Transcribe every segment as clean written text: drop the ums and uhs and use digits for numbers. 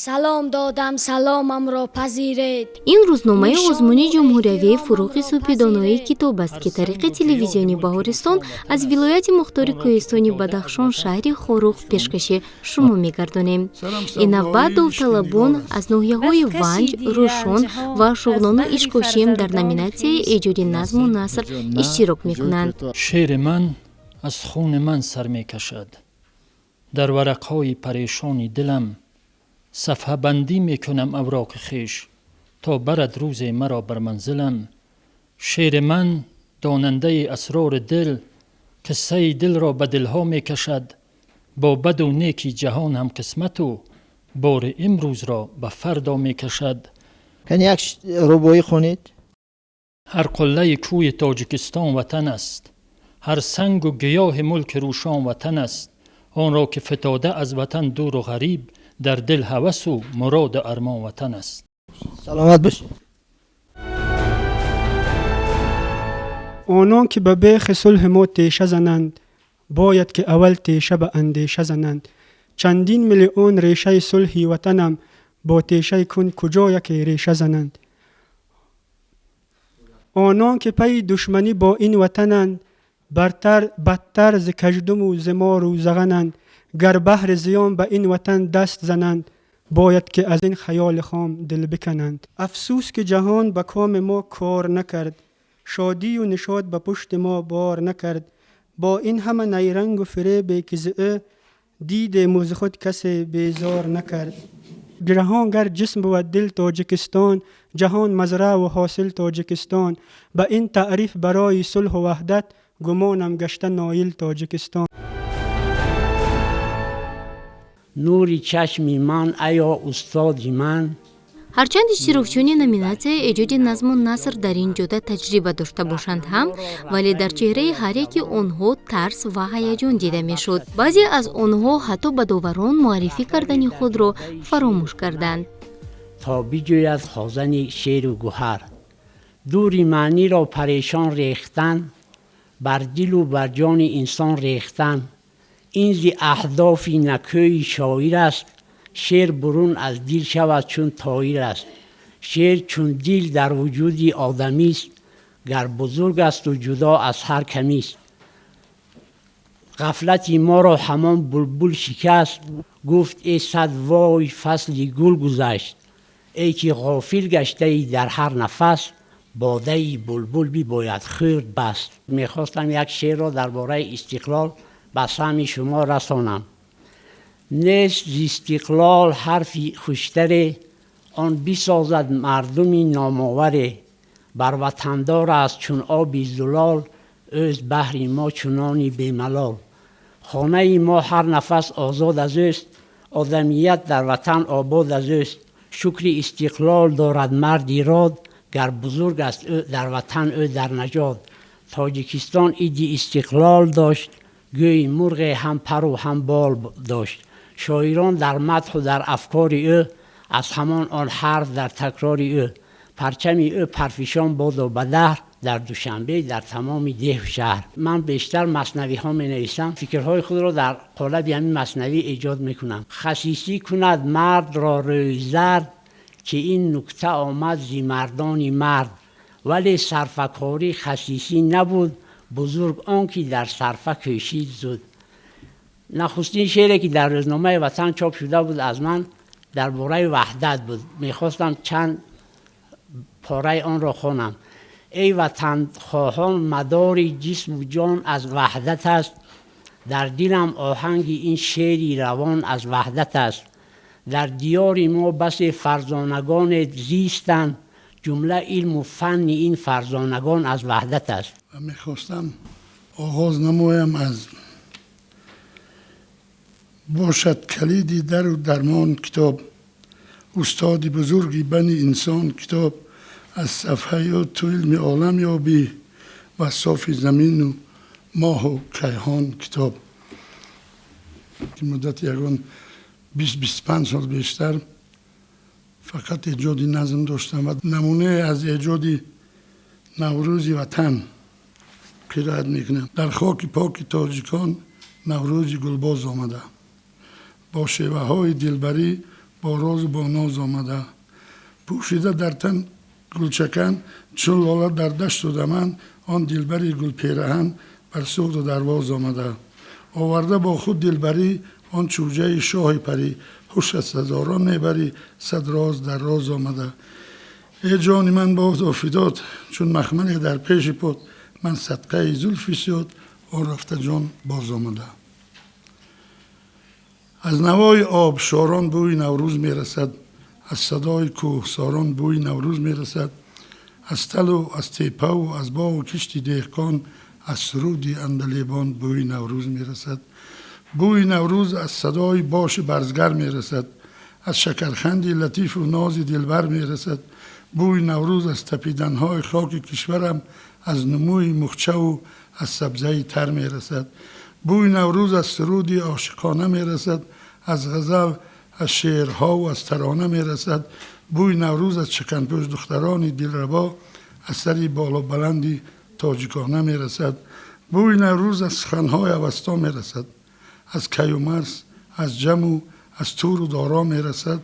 سلام دادم سلامم را پذیرید. این روزنامه آزمون جمهوریوی فروغ صبح دانایی کتاب است که طریق تلویزیونی بهارستان از ولایت مختار کوهستانی بدخشان شهر خاروخ پیشکش شما می‌گردانیم. این نوبت داوطلبان از ناحیه‌های ونج، روشن و شغلان و اشکاشیم در نامیناسیون ایجاد نظم و نثر اشتراک می‌کنند. شعر من از خون من سر می‌کشد. در ورق‌های پریشانی دلم صفحه بندی میکنم اوراق خویش تا برد روز مرا بر منزلم. شعر من داننده اسرار دل قصه دل را به دلها میکشد. با بد و نیکی جهان هم قسمت و بار امروز را به فردا میکشد. یک ربایی خونید؟ هر قله کوی تاجیکستان وطن است، هر سنگ و گیاه ملک روشان وطن است. آن را که فتاده از وطن دور و غریب، در دل هوس و مراد ارمان وطن است. سلامت باشید. آنان که به بیخ صلح ما تیشه زنند، باید که اول تیشه به اندیشه زنند. چندین میلیون ریشه صلحی وطنم، با تیشه کن کجا یکی ریشه زنند. آنان که پی دشمنی با این وطنند، بدتر ز کژدم و ز مار و زغنند. گر بهر زیان به این وطن دست زنند، باید که از این خیال خام دل بکنند. افسوس که جهان به کام ما کار نکرد، شادی و نشاط به پشت ما بار نکرد. با این همه نیرنگ و فریبی که ز او، دید موز خود کسی بیزار نکرد. جهان گر جسم بود دل تاجیکستان، جهان مزرعه و حاصل تاجیکستان. به این تعریف برای صلح و وحدت، گمانم گشته نایل تاجیکستان. نوری چشمی من ایا استادی من. هرچند اشتراکچیان نامیناسیون ایجاد نظم و نثر در این جده تجربه داشته باشند هم، ولی در چهره هر یکی آنها ترس و هیجان دیده میشد. بعضی از آنها حتی به داوران معرفی کردن خود را فراموش کردند. تا بجوید خازن شعر و گوهر، دوری معنی را پریشان ریختن، بر دل و بر جان انسان ریختن. این زی اهدافی نکوی شاعر است، شعر برون از دل شود چون طایر است. شعر چون دل در وجودی آدمی است، گر بزرگ است و جدا از هر کمی است. غفلتی ما را همان بلبل شکست، گفت ای صد وای فصلی گل گذشت. ای که غافل گشته ای در هر نفس، باده ای بلبل بی باید خورد بست. میخواستم یک شعر را درباره استقلال به سمع شما رسانم. نیست ز استقلال حرفی خوشتره، آن بسازد مردمی نامآوره. بر وطندار است چون آبی زلال، اوست بحر ما چنانی بیملال. خانه ما هر نفس آزاد از اوست، آدمیت در وطن آباد از اوست. شکر استقلال دارد مرد ایراد، گر بزرگ است او در وطن او در نژاد. تاجیکستان ایدی استقلال داشت، گوی مرغ هم پر و هم بال داشت. شاعران در مدح و در افکار او، از همان آن حرف در تکرار او. پرچم او پرفشان باد و بدر، در دوشنبه در تمام ده و شهر. من بیشتر مثنوی ها می نویسم، فکرهای خود را در قالب همین مثنوی ایجاد می کنم. خسیسی کند مرد را روی زرد، که این نکته آمد زی مردانی مرد. ولی صرفه‌کاری خسیسی نبود، بزرگ آنکی در صرفه کشید زود. نخستین شعری که در روزنامه وطن چاپ شده بود از من درباره وحدت بود. میخواستم چند پاره آن را خوانم. ای وطن خواهان مدار جسم و جان از وحدت است، در دلم آهنگ این شعری روان از وحدت است. در دیار ما بس فرزانگان زیستند، جمله علم و فن این فرزانگان از وحدت است. و میخواستم آغاز نمایم از باشد کلیدی در و درمان کتاب، استاد بزرگی بنی انسان کتاب. از صفحه یا تو علم عالم یابی، و صاف زمین و ماه و کیهان کتاب. که مدت یکان 20-25 سال بیشتر فقط ایجاد نظم داشتم و نمونه از ایجاد نوروز وطن قرائت میکنم. در خاک پاک تاجیکان نوروز گلباز آمده، با شیوه های دلبری با راز و با ناز آمده. پوشیده در تن گلچکن چون لاله در دشت و دمن، آن دلبری گل پیرهن بر سوق و درواز آمده. آورده با خود دلبری آن چوجه شاه پری، هوش از هزاران نبری صد راز در راز آمده. ای جان من باز آفیداد چون مخمل در پیش پد، من صدقه زلفی شد آن رفته جان باز آمده. از نوای آب شاران بوی نوروز می رسد، از صدای کوه ساران بوی نوروز می رسد، از تل و از تیپه و از باغ و کشتی دهقان، از سرودی اندلیبان بوی نوروز می رسد. بوی نوروز از صدای باش برزگر می رسد، از شکرخندی لطیف و ناز دلبر می رسد. بوی نوروز از تپیدنهای خاک کشورم، از نموی مخچه و از سبزه تر می رسد. بوی نوروز از سرودی عاشقانه می رسد، از غزل، از شعرها و از ترانه می رسد. بوی نوروز از چکنپوش دخترانی دلربا، از سری بالا بلندی تاجیکانه می رسد. بوی نوروز از سخنهای اوستا می رسد، از کیومرس، از جمو، از تور و دارا می رسد.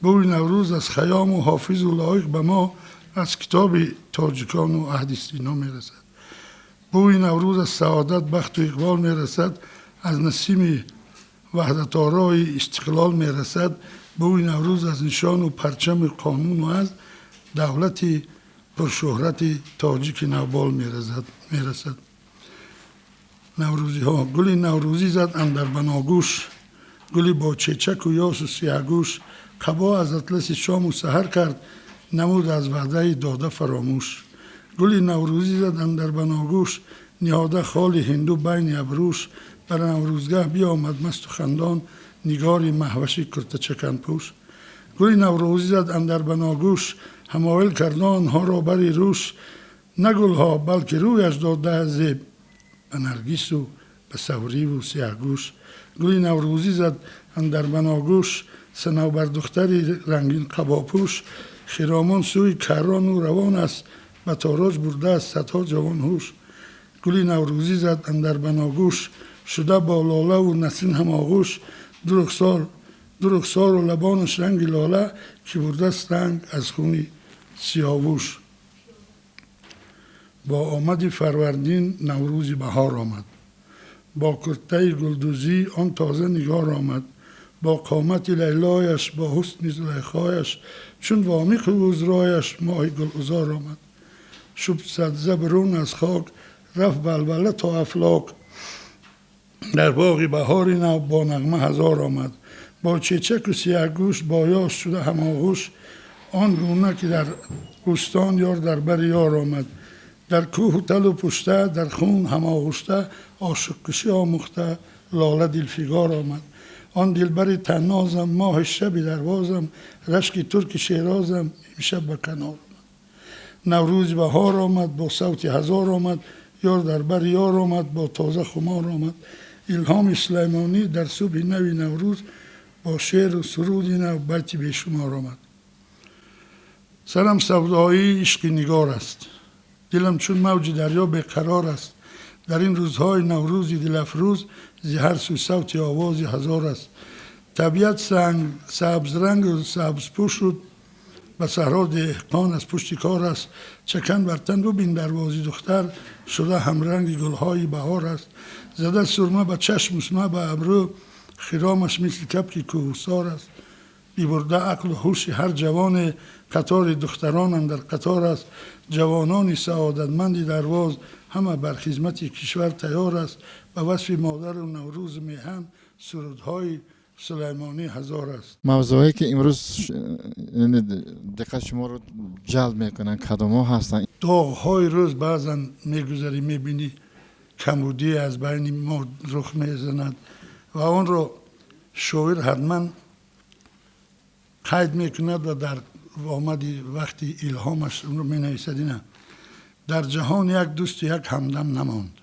بوی نوروز از خیام و حافظ و لایق به ما، از کتاب تاجیکان و عهد سینا می رسد. بوی نوروز از سعادت، بخت و اقبال می رسد، از نسیم وحدت آرای استقلال می رسد. بوی نوروز از نشان و پرچم قانون و از دولت پرشهرت تاجیک نوبال می رسد. نوروزی ها گلی نوروزی زد اندر بناگوش، گلی با چیچک و یاس و سیاگوش، قبا از اطلس شام و سحر کرد، نمود از وعده داده فراموش. گلی نوروزی زد اندر بناگوش، نهاده خال هندو بین ابروش، بر نوروزگاه بیامد مست و خندان، نگاری مهوشی کرته چکن پوش. گلی نوروزی زد اندر بناگوش، همایل کردان ها را بری روش، نه گلها بلکه رویش داده زیب، به نرگس و به سوری و سیاهگوش. گلی نوروزی زد اندر بناگوش، صنوبر دختری رنگین قباپوش، خرامان سوی کران و روان است، به تاراج برده است صدها جوان هوش. گلی نوروزی زد اندر بناگوش، شده با لاله و نسرین هم آغوش، دو رخسار و لبانش رنگ لاله، که برده است رنگ از خونی سیاووش. با آمد فروردین نوروزی بهار آمد، با کرته گلدوزی آن تازه نگار آمد، با قامت لیلایش، با حسن زلیخایش، چون وامیق وزرایش ماه گلعذار آمد. شد سبزه برون از خاک، رفت بلبله تا افلاک، در باغی بهاری نو با نغمه هزار آمد. با چیچک و سیاهگوش با یاس شده هماغوش، آن گونه که در بوستان یار در بر یار آمد. در کوه و تل و پشته، در خون هماغوشته، عاشق کشی آموخته لاله دلفگار آمد. آن دلبر تنازم، ماه شبی دروازم، رشک ترک شیرازم امشب به کنار آمد. نوروز بهار آمد، با صوت هزار آمد، یار در بر یار آمد، با تازه خمار آمد. الهام سلیمانی در صبح نوی نوروز، با شعر و سرودی نو بیتی بیشمار آمد. سرم سودایی عشق نگار است، دلم چون موج دریا بیقرار است. در این روزهای نوروزی دل افروز، زی هر سو صوت آوازی هزار است. طبیعت سبز رنگ و سبز پوش شد، به صحرا دهقان از پشت کار است. چکن بر تن ببین دروازی دختر، شده همرنگ گلهای بهار است. زده سرمه به چشم و سمه به ابرو، خرامش مثل کپک کوهسار است. بیبرده عقل و هوش هر جوان، قطار دختران اندر قطار است. جوانان سعادتمندی درواز، همه بر خدمت کشور تیار است. به وصف مادر و نوروز میهن، سرودهای سلیمانی هزار است. موضوعی که امروز دقت شما رو جلب میکنن کدام ها هستن؟ داغ‌های روز بعضا میگذری میبینی کمبودی از بین ما رخ میزند و آن رو شاعر حتما قید میکند و در آمدی وقتی الهامش اون رو مینویسد اینه: در جهان یک دوست یک همدم نماند،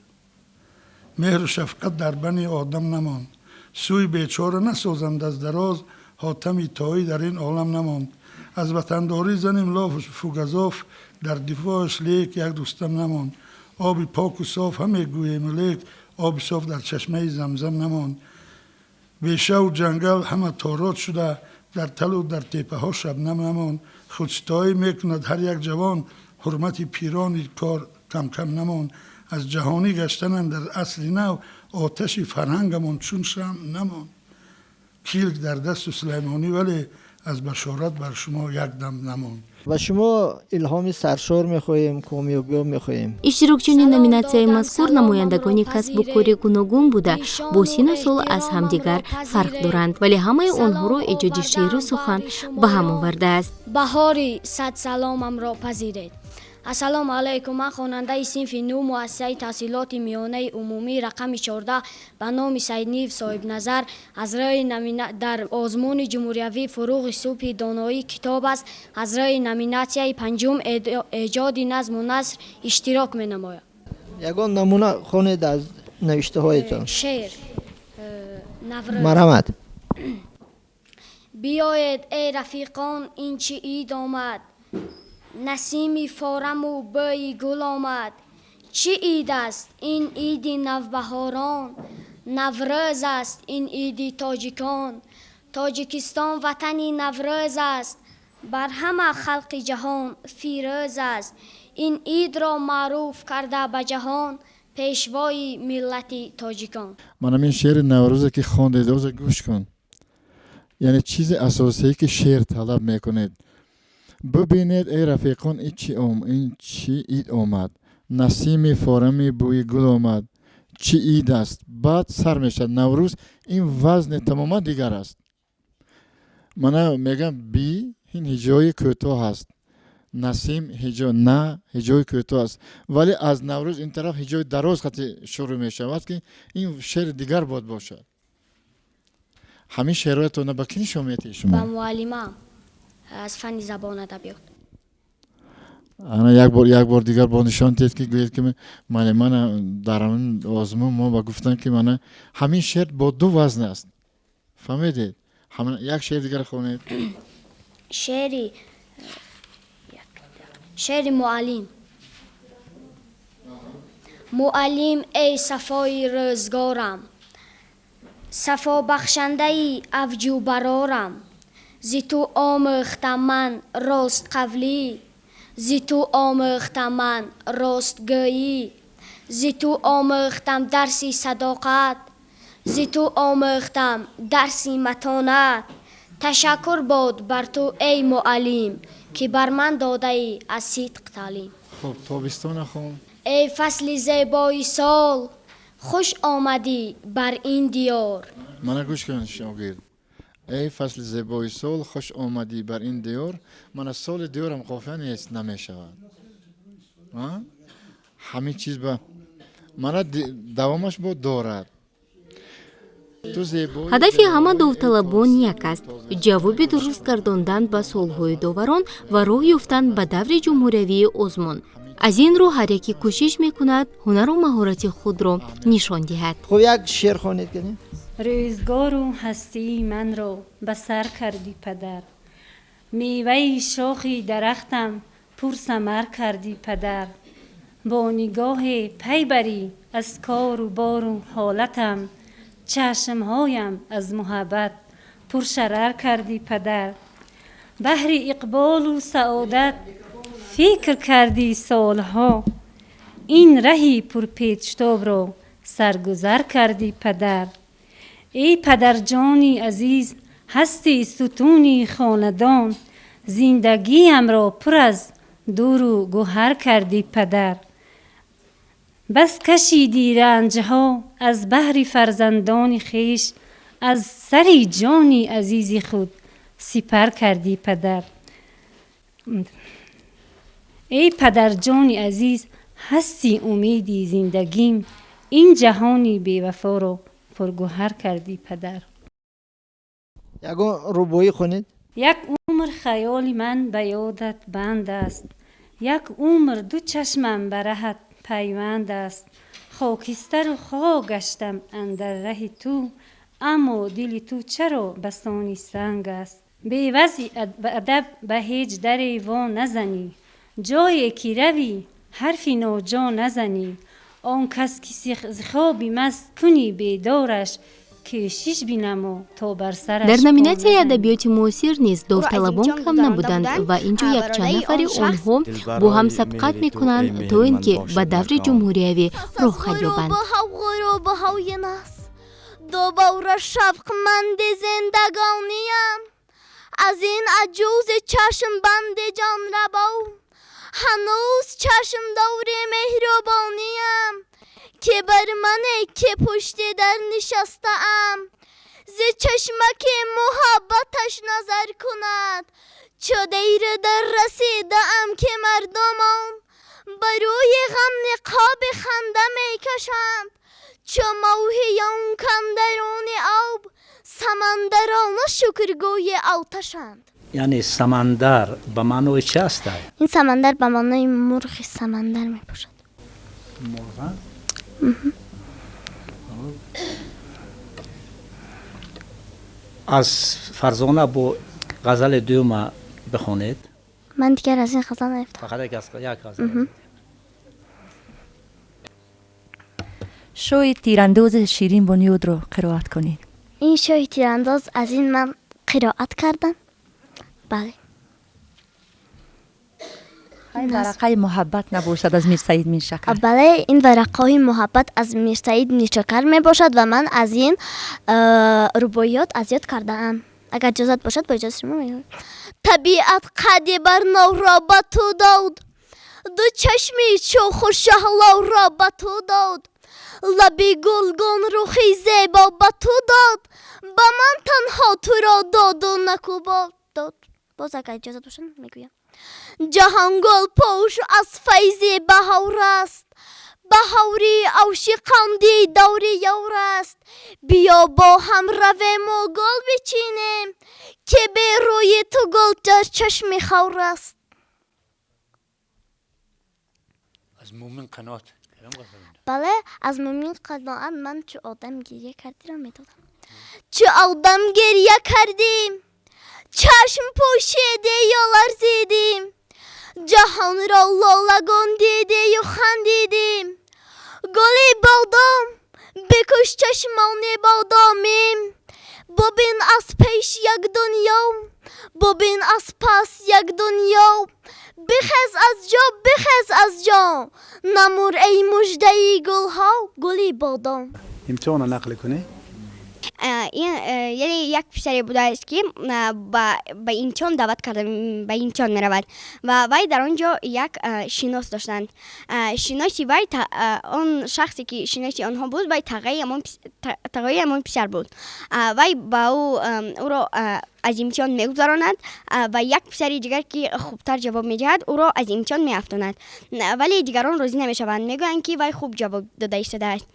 مهر و شفقت در بنی آدم نماند. سوی بیچاره نسازند از دراز، حاتمی تایی در این عالم نماند. از وطنداری زنیم لاف و فوگذاف، در دفاعش لیک یک دوستم نماند. آبی پاک و صاف همه گویم لیک، آبی صاف در چشمه زمزم نماند. بیشه و جنگل همه تاراج شده، در تل و در تیپه ها شبنم نمان خودستایی میکند هر یک جوان حرمت پیران کار کم کم نمان از جهانی گشتنم در اصل نو آتش فرهنگمون چون شم نمان کیلک در دست سلیمانی ولی از بشارت بر شما یک دم نمان و شما الهام سرشار میخواهیم کامیابی میخواهیم. иштирокчиёни номинатсияи мазкур намояндагони касбу кори гуногун буда бо сину сол аз ҳамдигар фарқ доранд вале ҳамаи онҳоро эҷоди шеъру сухан ба ҳам овардааст. баҳори сад саломамро пазиред. ассалому алайкум. ман хонандаи синфи нӯ муассисаи таҳсилоти миёнаи умумӣ рақами 14 ба номи Саиднив соҳибназар аз рӯи дар озмуни ҷумҳуриявӣ фуруғи субҳи доноӣ китоб аст аз рӯи номинатсияи панҷум эҷоди назму наср иштирок менамоям. ягон намуна хонед аз навиштаҳоятон. шеър наврӯз. марҳамат. биёед эй рафиқон ин чӣ ид омад насими фораму бӯи гул омад чӣ ид аст ин иди навбаҳорон наврӯз аст ин иди тоҷикон тоҷикистон ватани наврӯз аст бар ҳама халқи ҷаҳон фирӯз аст ин идро маъруф карда ба ҷаҳон пешвои миллати тоҷикон. мана мин шеъри наврӯзе ки хондед оза гӯш кун яъне чизи асосие ки шеър талаб мекунед. бубинед эй рафиқон ин чӣ ид омад насими форами бӯи гул омад чӣ ид аст баъд сар мешавад наврӯз ин вазни тамоман дигар аст. мана мегам би ин ҳиҷои кӯтоҳ аст насим ҳиҷо на ҳиҷои кӯтоҳ аст вале аз наврӯз ин тараф ҳиҷои дароз хати шурӯъ мешавад ки ин шеъри дигар бояд бошад. ҳамин шеърҳоятона ба кӣ нишон метиҳед шумо? ба муаллимам аз фанни забон адабиёт. ана як бор дигар бо нишон диҳед ки гӯед ки мана дар ҳамин озмун мо ба гуфтан ки мана ҳамин шеър бо ду вазн аст. фаҳмедед? як шеър дигар хонед. шеъри муаллим. муаллим эй сафои рӯзгорам сафобахшандаи авҷу барорам зи ту омӯхтам ман ростқавлӣ зи ту омӯхтам ман ростгӯӣ зи ту омӯхтам дарси садоқат зи ту омӯхтам дарси матонат ташаккур бод бар ту эй муаллим ки бар ман додаӣ аз сидқ таълим. хуб тобистона хон эй фасли зебои сол хуш омадӣ бар ин диёр. мана гӯш кун шогирд. эй фасли зебои сол хуш омадӣ бар ин диёр. мана соли диёрам қофия нест намешавад. ҳамин чиз ба мана давомаш бо дорад. ҳадафи ҳама довталабон як аст ҷавоби дуруст гардондан ба суолҳои доварон ва роҳ ёфтан ба даври ҷумҳуриявии озмун. аз ин рӯ ҳар яке кӯшиш мекунад ҳунару маҳорати худро нишон диҳад. хуб як шеър хонед кунед. рӯзгору ҳастии манро ба сар карди падар меваи шохи дарахтам пур самар карди падар бо нигоҳе пай барӣ аз кору бору ҳолатам чашмҳоям аз муҳаббат пуршарар карди падар баҳри иқболу саодат фикр карди солҳо ин раҳи пурпечтобро саргузар карди падар ای پدرجانی عزیز هستی ستونی خاندان زندگیم را پر از دور و گوهر کردی پدر بس کشیدی رنجها از بحر فرزندان خیش از سری جانی عزیز خود سپر کردی پدر ای پدرجانی عزیز هستی امیدی زندگیم این جهانی بی‌وفا را پرگوهر کردی پدر. یگان ربایی خونید؟ یک عمر خیال من به یادت بند است یک عمر دو چشمم به رهت پیوند است خاکستر و خاک گشتم اندر ره تو اما دل تو چرا بسانی سنگ است بی‌وضع ادب به هیچ دری وا نزنی جایی که روی حرفی ناجا نزنی آن کس که خوابی مست کنی بیدارش کشیش بینم و تا بر سرش در نامیناسی پا نزنم. ادبیات معاصر نیز داوطلبان کم نبودند و اینجا یک چند نفری آنها با هم سبقت میکنند تا اینکه به دور جمهوری راه یابند. دوباره شفقمند زندگانیم، از این عجوز چشم بند جان ربا، هنوز چشم دور مهربانیم که بر منه که پشت در نشستم، ز چشمک محبتش نظر کند، چو دیر در رسیدم که مردمان بروی غم نقاب خنده می کشند، چو موهیان کندرون آب سمندران شکرگوی آتشند. یعنی سمندر به معنای چه است؟ این سمندر به معنای مرغ سمندر می باشد. مرغ؟ از فرزانه با غزل دوم بخونید. من دیگر از این غزل نگفتم. فقط یک غزل. شوی تیرانداز شیرین بنیاد رو قرائت کنید. این شوی تیرانداز از این من قرائت کردم. بله. این ورقه محبت نباشد از میر سعید نیشکر. بله، این ورقه محبت از میر سعید نیشکر می باشد و من از این رباعیات از یاد کردم. اگر اجازت باشد با اجازه شما میگم. طبیعت قدی بر نو را به تو داد، دو چشمی چو خوشحالا را به تو داد، لبی گلگون روخی زیبا به تو داد، به من تنها تو را داد و نکوبا داد. باز اگر اجازت باشد میگویم. جهان گل پوش از فیض بهار است، بهاری عاشقان دی دور یار است، بیا با هم رویم و گل بچینیم که به روی تو گل در چشم خور است. از مومن قناعت. بله، از مومن قناعت من چو آدم گریه کردی را میدادم. چو آدم گریه کردیم، چشم پوشیده یا لرزیدیم، جهان را لالگون دیده و خندیدیم، گلی بادام بکش چشمان بادامیم، ببین از پیش یک دنیا، ببین از پس یک دنیا، بخیز از جا بخیز از جا، نمور ای مژده گل ها گلی بادام. امتحان نقل کنی؟ این یعنی یک پسری بوده است که به امتحان دعوت کرده، به امتحان می رود و وی در آنجا یک شناس داشتند. شناسی وی آن شخصی که شناسی آنها بود وی تقوی امان پسر بود. وی با او را از امتحان می گذراند و یک پسری دیگر که خوبتر جواب می دهد او را از امتحان می افتاند، ولی دیگران راضی نمی شوند، می گویند که وی خوب جواب داده ایستاده است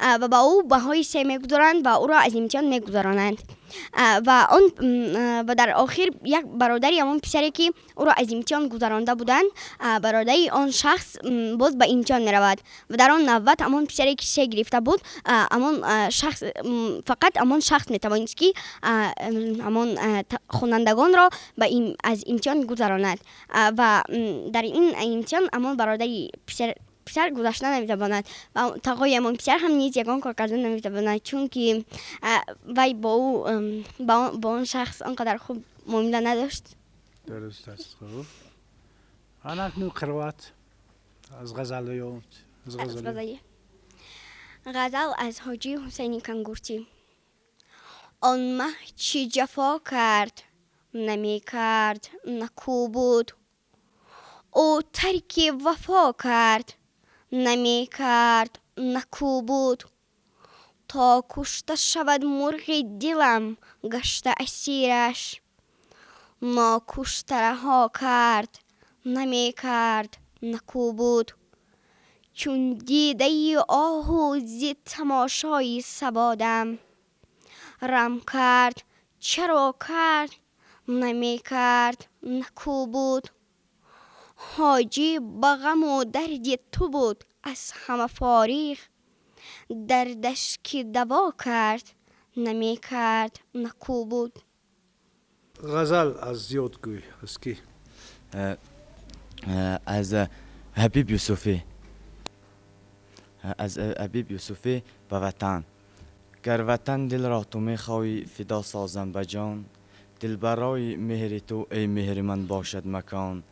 و با او بهای 3 میگذارند و او را از امتحان میگذرانند و در آخر یک برادری همون پسری که او را از امتحان گذرانده بودند، برادری آن شخص باز به امتحان می رود و در آن نوبت همون پسری که 3 گرفته بود همون شخص فقط همون شخص می توانست که همون خوانندگان را از امتحان گذراند و در این امتحان همون برادری پسر گذشته نمیتواند و تقای امان پسر هم نیز یکان کار کردن نمیتواند، چون که وی با اون شخص آنقدر خوب معامله نداشت. درست است. خوب. اکنون قرائت از غزلیات. غزل از حاجی حسینی کنگورچی. آن مه چی جفا کرد نمی کرد نکو بود، او ترک وفا کرد نمی کرد نکو بود، تا کشته شود مرغ دلم گشته اسیرش، ناکشته رها کرد نمی کرد نکو بود، چون دیده آهو زی تماشای سبادم، رم کرد چرا کرد نمی کرد نکو بود، حاجی با غم و درد تو بود از همه فارغ، دردش که دوا کرد نمی کرد نکو بود. غزل از یادگوی از کی؟ از حبیب یوسفی. از حبیب یوسفی به وطن گر وطن دل را تو میخوای فدا سازم به جان، دل برای مهر تو ای مهر من باشد مکان.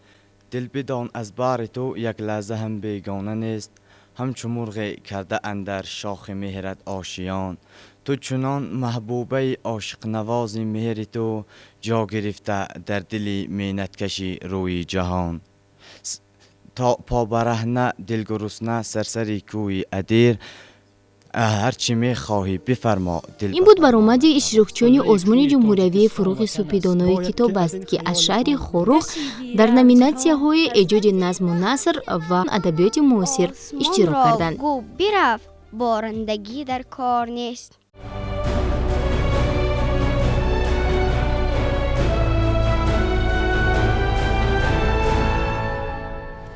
دل بدان از بار تو یک لحظه هم بیگانه نیست، همچو مرغ کرده اندر شاخ مهرت آشیان. تو چنان محبوبه عاشق نواز مهر تو، جا گرفته در دلی مینت کشی روی جهان. تا پا برهنه دل گرسنه سرسری کوی ادیر، هرچی میخواهی بفرما دل. این بود برآمد اشتراکچیان آزمون جمهوری فروغ سپیدانوی کتاب است که از شهر خروخ در نامیناسی‌های ایجاد نظم و نثر و ادبیات معاصر اشتراک کردند. گو برفت بارندگی در کار نیست،